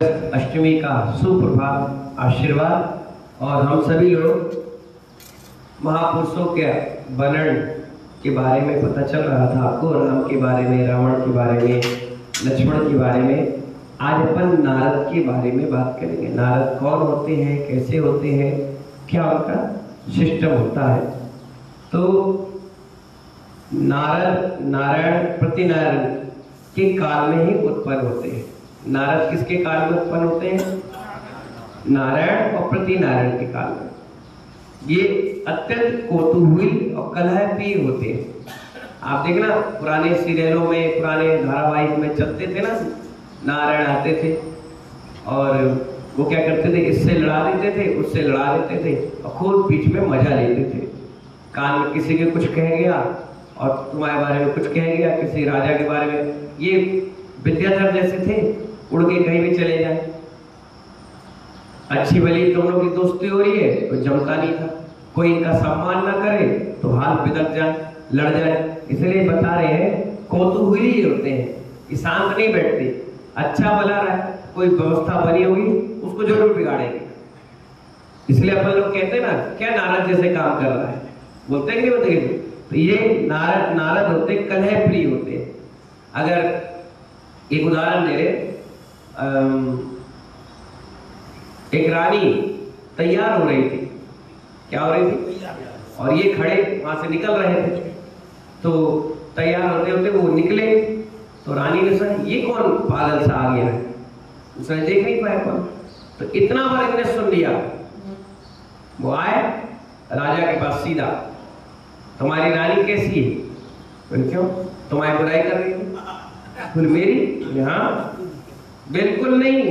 अष्टमी का सुप्रभात आशीर्वाद। और हम सभी लोग महापुरुषों के वर्णन के बारे में पता चल रहा था आपको, राम के बारे में, रावण के बारे में, लक्ष्मण के बारे में। आज अपन नारद के बारे में बात करेंगे। नारद कौन होते हैं, कैसे होते हैं, क्या उनका सिस्टम होता है। तो नारद नारायण प्रतिनारायण के काल में ही उत्पन्न होते हैं। नारद किसके काल में उत्पन्न होते हैं? नारायण और प्रतिनारायण के काल में। ये अत्यंत कौतूहल और कलहप्रिय होते हैं। आप देखना पुराने सीरियलों में, पुराने धारावाहिक में चलते थे ना, नारायण आते थे और वो क्या करते थे, इससे लड़ा देते थे, उससे लड़ा देते थे और खुद बीच में मजा लेते थे। कान में किसी के कुछ कह गया और तुम्हारे बारे में कुछ कह गया, किसी राजा के बारे में। ये विद्याधर जैसे थे, उड़ के कहीं भी चले जाए। अच्छी भली दोनों की दोस्ती हो रही है तो जमता नहीं था। कोई इनका सम्मान ना करे तो हाथ बिदक जाए, लड़ जाए। इसलिए बता रहे हैं कौतूहली होते हैं, ये शांत नहीं बैठते। अच्छा भला रहा है, कोई व्यवस्था बनी होगी उसको जरूर बिगाड़ेंगे। इसलिए अपन लोग कहते हैं ना, क्या नारद जैसे काम कर रहा है, बोलते हैं कि नहीं बोलते? तो ये नारद होते कलह प्रिय होते हैं। अगर एक उदाहरण दे रहे, एक रानी तैयार हो रही थी। क्या हो रही थी? और ये खड़े वहां से निकल रहे थे। तो तैयार होते होते वो निकले तो रानी ने सोचा ये कौन पागल सा आ गया है, उसने देख नहीं पाया कौन। तो इतना बार इन्हें सुन लिया। वो आए राजा के पास सीधा, तुम्हारी रानी कैसी है? बोले क्यों, तुम्हारी बुराई कर रही है? बोले मेरी? हाँ बिल्कुल नहीं,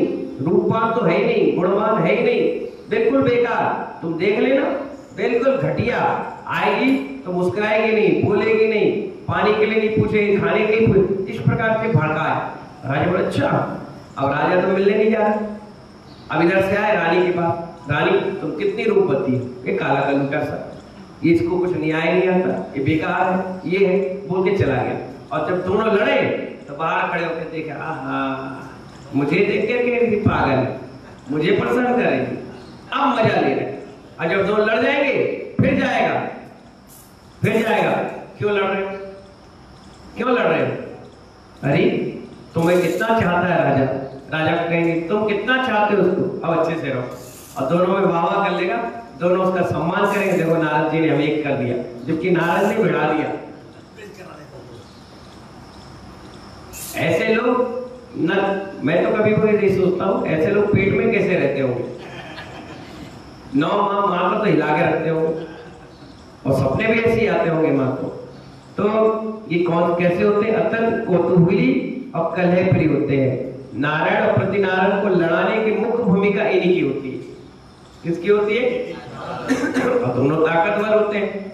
रूपवान तो है ही नहीं, गुणवान है ही नहीं, बिल्कुल बेकार। तुम देख लेना, बिल्कुल घटिया। आएगी तो मुस्कुराएगी नहीं, बोलेगी नहीं, पानी के लिए नहीं पूछेगी, खाने के लिए पूछेगी। इस प्रकार से भड़का है। राजा बोले अच्छा। अब राजा तो मिलने नहीं जा रहा। अब इधर से आए रानी के पास, रानी तुम कितनी रूपवती, ये काला कलंका सा, ये इसको कुछ न्याय नहीं आता, ये बेकार है, ये है, बोल के चला गया। और जब दोनों लड़े तो बाहर खड़े होकर देखे, आहा मुझे देख के पागल है, मुझे पसंद करेगी, अब मजा ले रहे। और जब दोनों लड़ जाएंगे फिर जाएगा। क्यों लड़ रहे हो, क्यों लड़ रहे हो? अरे तुम्हें कितना चाहता है राजा। राजा कहेंगे तुम कितना चाहते हो उसको, अब अच्छे से रहो। और दोनों में वाह कर लेगा, दोनों उसका सम्मान करेंगे। देखो नारद जी ने हमें एक कर दिया, जबकि नारद ने भिड़ा दिया। ऐसे लोग न, मैं तो कभी कोई नहीं सोचता हूँ ऐसे लोग पेट में कैसे रहते होंगे। 9 माँ को तो हिला के रखते होंगे और सपने भी ऐसे ही आते होंगे माँ को। तो ये कौन कैसे होते हैं? अत्यंत कौतूहली और कलह प्रिय होते हैं। नारायण और प्रतिनारायण को लड़ाने की मुख्य भूमिका इन्हीं की होती है। किसकी होती है? और दोनों ताकतवर होते हैं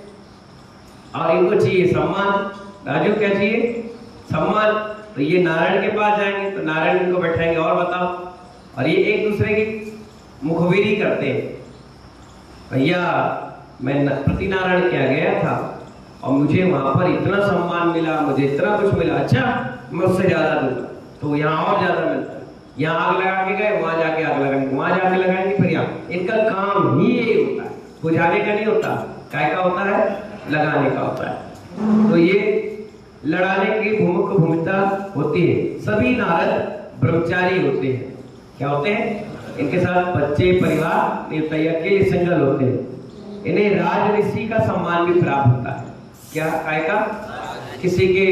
और इनको चाहिए सम्मान। राजू क्या चाहिए? सम्मान। तो ये नारायण के पास जाएंगे तो नारायण इनको बैठाएंगे और बताओ, और ये एक दूसरे की मुखबिरी करते हैं। भैया मैं प्रतिनारायण क्या गया था और मुझे वहां पर इतना सम्मान मिला, मुझे इतना कुछ मिला, अच्छा मैं उससे ज्यादा दूंगा। तो यहाँ और ज्यादा मिलता है। यहाँ आग लगा के गए, वहां जाके आग लगाएंगे, वहां जाके लगाएंगे, फिर यहाँ। इनका काम ही ये होता है, बुझाने का नहीं होता। क्या का होता है? लगाने का होता है। तो ये लड़ाने की मुख्य भूमिका होती है। सभी नारद ब्रह्मचारी होते हैं। क्या होते हैं? इनके साथ बच्चे, परिवार नहीं होता, अकेले सिंगल होते हैं। इन्हें राजऋषि का सम्मान भी प्राप्त होता है। क्या काय का? किसी के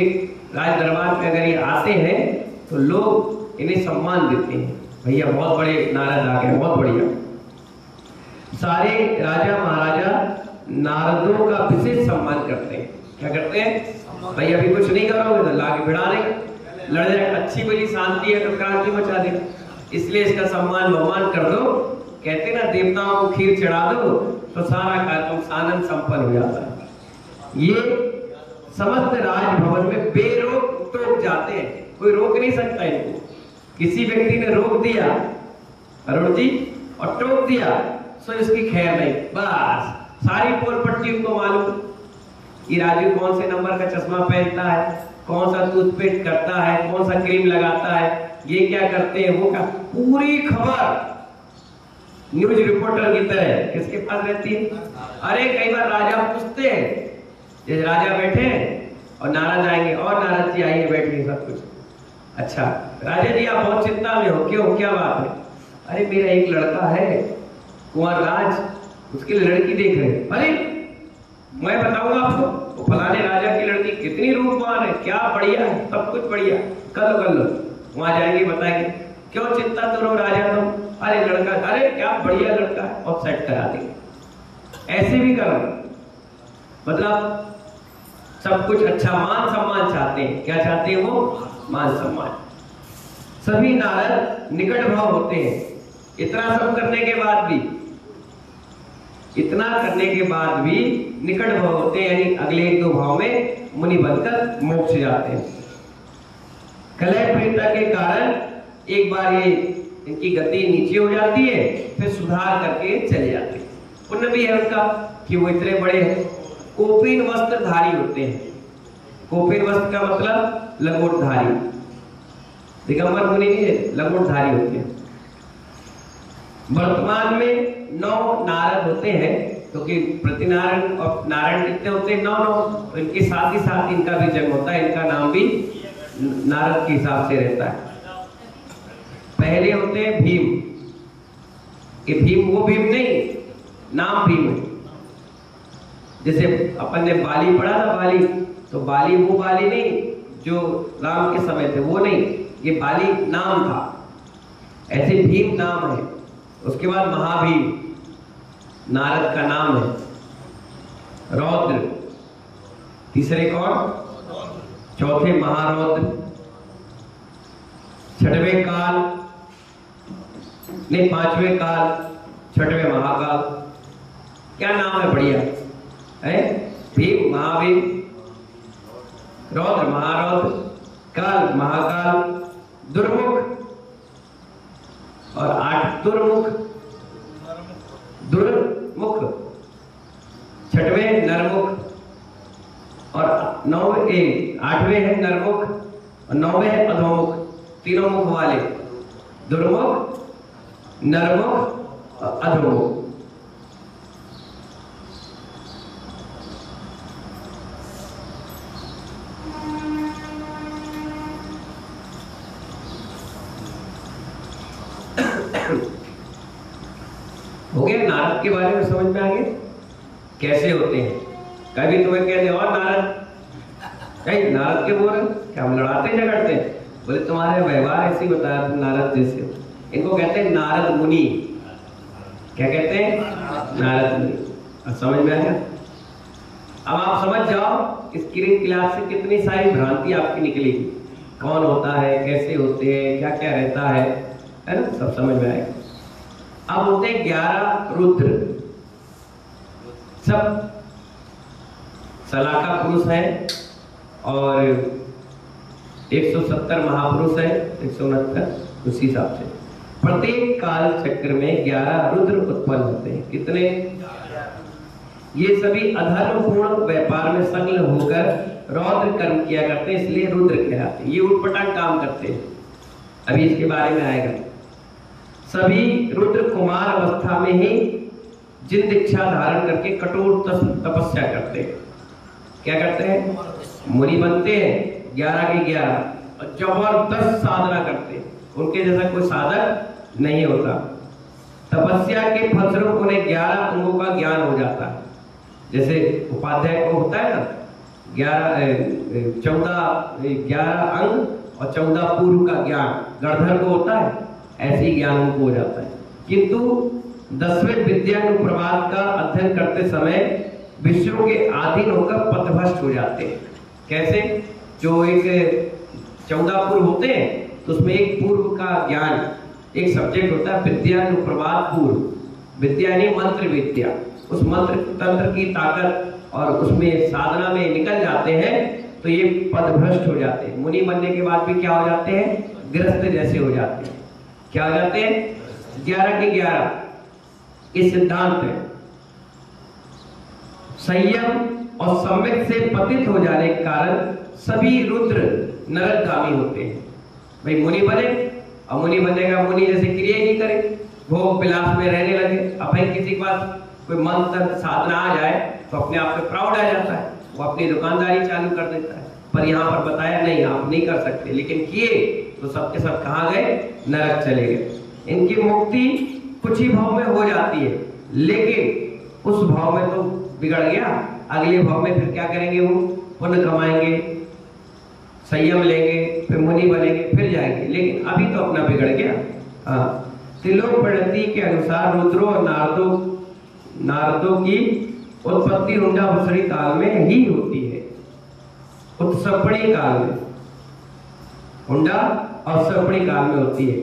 राज दरबार में अगर ये आते हैं तो लोग इन्हें सम्मान देते हैं, भैया बहुत बड़े नारद आ गए, बहुत बढ़िया। सारे राजा महाराजा नारदों का विशेष सम्मान करते हैं। क्या करते हैं? भाई अभी कुछ नहीं करोगे तो लाके भिड़ा देंगे, लड़ जाए। अच्छी भली शांति है तो क्रांति मचा देंगे। इसलिए इसका सम्मान भगवान कर दो। कहते ना देवताओं को खीर चढ़ा दो तो सारा कार्य सानंद संपन्न हो जाता है। ये समस्त राजभवन में बेरोक टोक जाते हैं, कोई रोक नहीं सकता इनको। किसी व्यक्ति ने रोक दिया अरुण जी और टोक दिया तो इसकी खैर नहीं, बस सारी पोल पट्टी उनको मालूम। ये राजू कौन से नंबर का चश्मा पहनता है, कौन सा टूथपेस्ट करता है, कौन सा क्रीम लगाता है, ये क्या करते हैं, वो क्या, पूरी खबर न्यूज रिपोर्टर की तरह किसके पास रहती है। अरे कई बार राजा पूछते हैं, जैसे राजा बैठे हैं और नारद आएंगे, और नारद जी आइए बैठिए, सब कुछ अच्छा राजा जी आप बहुत चिंता में हो, क्यों, क्या बात है। अरे मेरा एक लड़का है कुंवर राज, उसकी लड़की देख रहे हैं। अरे मैं बताऊंगा आपको, फलाने राजा की लड़की कितनी रूपवान है, क्या बढ़िया है, सब कुछ बढ़िया, कर लो। वहां जाएंगे बताएंगे, क्यों चिंता करो राजा तुम, अरे लड़का, अरे क्या बढ़िया लड़का है, और सेट करा देंगे। ऐसे भी करो, मतलब सब कुछ अच्छा, मान सम्मान चाहते हैं, क्या चाहते हैं वो, मान सम्मान। सभी नारद निकट भाव होते हैं। इतना सब करने के बाद भी, इतना करने के बाद भी निकट भाव होते हैं, यानी अगले एक दो भाव में मुनि बनकर मोक्ष जाते हैं। कलह प्रीता के कारण एक बार ये इनकी गति नीचे हो जाती है, फिर सुधार करके चले जाते हैं। पुण्य भी है उनका कि वो इतने बड़े हैं। कोपिन वस्त्र धारी होते हैं। कोपिन वस्त्र का मतलब लंगोटधारी, दिगंबर मुनि नहीं है, लंगोटधारी होते हैं। वर्तमान में 9 नारद होते हैं, क्योंकि प्रतिनारायण और नारायण कितने होते हैं, 9। इनके साथ ही साथ इनका भी जन्म होता है, इनका नाम भी नारद के हिसाब से रहता है। पहले होते हैं भीम, कि भीम वो भीम नहीं, नाम भीम है। जैसे अपन ने बाली पढ़ा था, बाली, तो बाली वो बाली नहीं जो राम के समय थे, वो नहीं, ये बाली नाम था। ऐसे भीम नाम है। उसके बाद महाभीम नारद का नाम है। रौद्र तीसरे कौन, चौथे महारौद्र, छठवें काल नहीं, पांचवें काल, छठवें महाकाल। क्या नाम है, बढ़िया है। भीम महाभीम, रौद्र महारौद्र, काल महाकाल, दुर्मुख और 8 दुर्मुख, छठवें नरमुख और 8वें है नरमुख और 9वें है अधोमुख। तीनों मुख वाले, दुर्मुख, नरमुख और अधोमुख। हो गया, नारद के बारे में समझ में आ गया कैसे होते हैं। कभी तुम्हें कहते और नारद, कहीं नारद के बोल रहे, क्या हम लड़ाते झगड़ते हैं, बोले तुम्हारे व्यवहार ऐसे ही बताया, तुम नारद जैसे हो। इनको कहते हैं नारद मुनि। क्या कहते हैं, नारद मुनि। अब समझ में आया। अब आप समझ जाओ इस किरण क्लास से कितनी सारी भ्रांति आपकी निकलेगी, कौन होता है, कैसे होते हैं, क्या क्या रहता है ना, सब समझ में आएगा। अब होते हैं 11 रुद्र। सब सलाका पुरुष है और 170 महापुरुष है, 169 उसी हिसाब से। प्रत्येक काल चक्र में 11 रुद्र उत्पन्न होते हैं। कितने, ये सभी अधर्मपूर्ण व्यापार में संलग्न होकर रौद्र कर्म किया करते हैं, इसलिए रुद्र कहलाते हैं। ये उटपटांग काम करते हैं, अभी इसके बारे में आएगा। सभी रुद्र कुमार अवस्था में ही जिन दीक्षा धारण करके कठोर तपस्या करते हैं। क्या करते हैं, मुनि बनते हैं 11 के 11 और जबरदस्त साधना करते हैं। उनके जैसा कोई साधक नहीं होता। तपस्या के फलस्वरूप उन्हें 11 अंगों का ज्ञान हो जाता है। जैसे उपाध्याय को होता है ना 11 अंग और 14 पूर्व का ज्ञान, गणधर को होता है, ऐसे ही ज्ञान उनको हो जाता है। किंतु 10वें विद्यानुप्रवाद का अध्ययन करते समय विषयों के अधीन होकर पथभ्रष्ट हो जाते हैं। कैसे, जो एक 14 पूर्व होते हैं तो उसमें एक पूर्व का ज्ञान, एक सब्जेक्ट होता है विद्यानुप्रवाद पूर्व। विद्या यानी मंत्र विद्या, उस मंत्र तंत्र की ताकत और उसमें साधना में निकल जाते हैं तो ये पथभ्रष्ट हो जाते हैं। मुनि बनने के बाद भी क्या हो जाते हैं, गृहस्थ जैसे हो जाते हैं। क्या हो जाते हैं, 11 के 11 इस सिद्धांत है। संयम और सम्यक से पतित हो जाने के कारण सभी रुद्र नरकगामी होते हैं। भाई मुनि बने, और मुनि बनेगा, मुनि जैसे क्रिया ही नहीं करे, भोग विलास में रहने लगे। अब भाई किसी के पास कोई मंत्र साधना आ जाए तो अपने आप पे प्राउड आ जाता है, वो अपनी दुकानदारी चालू कर देता है। पर यहाँ पर बताया नहीं, आप नहीं कर सकते, लेकिन किए तो सबके सब कहाँ गए? नरक चले गए। इनकी मुक्ति कुछ ही भाव में हो जाती है, लेकिन उस भाव में तो बिगड़ गया, अगले भाव में फिर क्या करेंगे? वो पुण्य कमाएंगे, संयम लेंगे, फिर मुनि बनेंगे, फिर जाएंगे, लेकिन अभी तो अपना बिगड़ गया। हाँ, त्रिलोक प्रणति के अनुसार रुद्रो और नारदों की उत्पत्ति हुंडाभस्सुरी काल में ही होती है। उत्सर्पणी काल में, हुंडा और सर्पणी काल में होती है।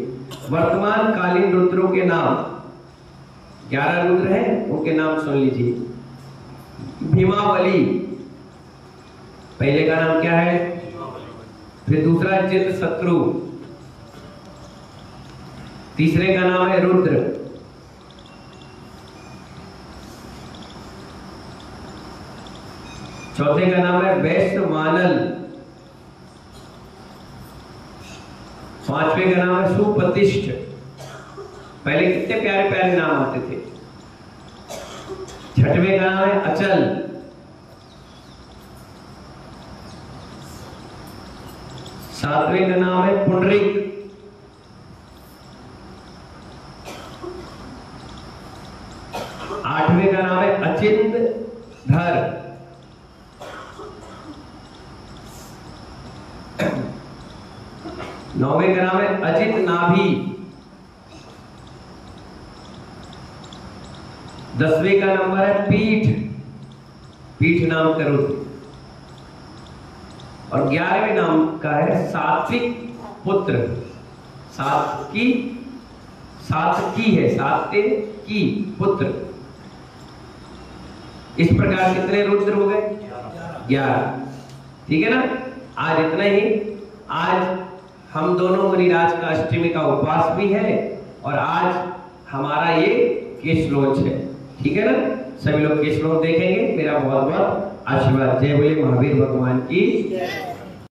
वर्तमान कालीन रुद्रों के नाम 11 रुद्र हैं, उनके नाम सुन लीजिए। भीमावली, पहले का नाम क्या है? फिर दूसरा चित्रशत्रु, तीसरे का नाम है रुद्र, चौथे का नाम है वैश्यवानर, पांचवे का नाम है सुप्रतिष्ठ। पहले कितने प्यारे प्यारे नाम आते थे। छठवें का नाम है अचल, सातवें का नाम है पुंडरीक, आठवें का नाम है अचिंतधर, नौवें का नाम है अजित नाभि, 10वें का नंबर है पीठ नाम का रुद्र, और 11वें नाम का है सात्विक पुत्र। सात्विकी है, सात्विकी पुत्र। इस प्रकार कितने रुद्र हो गए? 11। ठीक है ना? आज इतना ही। आज हम दोनों मुनिराज का अष्टमी का उपवास भी है, और आज हमारा ये केश लॉन्च है। ठीक है ना? सभी लोग केश लॉन्च देखेंगे। मेरा बहुत बहुत आशीर्वाद। जय बोले महावीर भगवान की।